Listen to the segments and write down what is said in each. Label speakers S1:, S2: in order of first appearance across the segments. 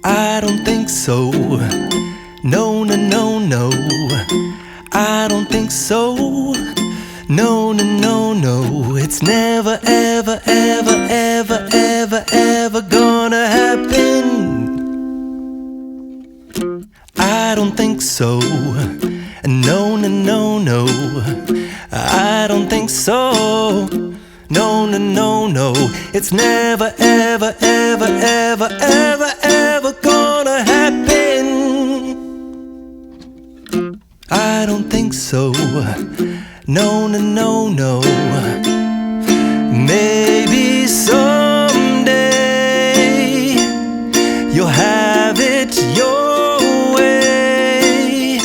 S1: I don't think so. No, no, no, no. I don't think so. No, no, no, no. It's never, ever, ever, ever, ever, ever gonna happen. I don't think so. No, no, no, no. I don't think so. No, no, no, no. It's never, ever, ever, ever, ever, ever gonna happen. I don't think so. No, no, no, no. Maybe someday you'll have it your way.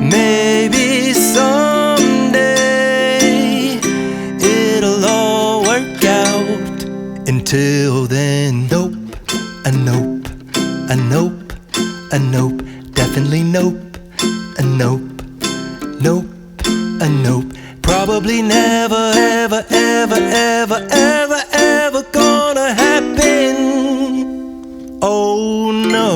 S1: Maybe someday it'll all work out. Until then, nope, a nope, a nope, a nope, definitely nope, a nope, nope, a nope. Probably never, ever, ever, ever, ever, ever gonna happen. Oh no.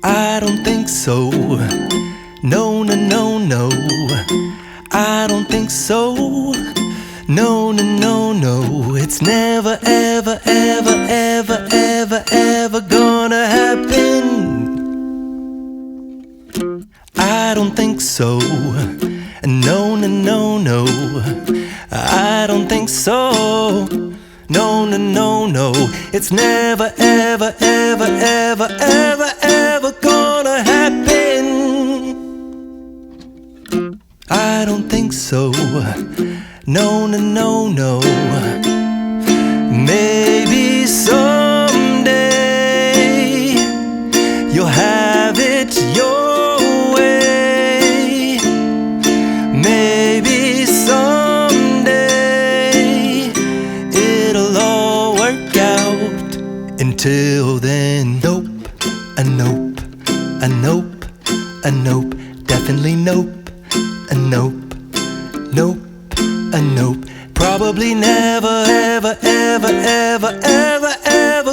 S1: I don't think so. No, no, no, no. I don't think so. No, no, no, no. It's never, ever, ever, ever, ever, ever gonna happen. I don't think so. No, no, no, no. I don't think so. No, no, no, no. It's never, ever, ever, ever, ever, ever gonna happen. I don't think so. No, no, no, no. Maybe someday you'll have it your way. Maybe someday it'll all work out. Until then, nope, a nope, a nope, a nope, definitely nope, a nope, nope, a nope. Probably never, ever, ever, ever, ever, ever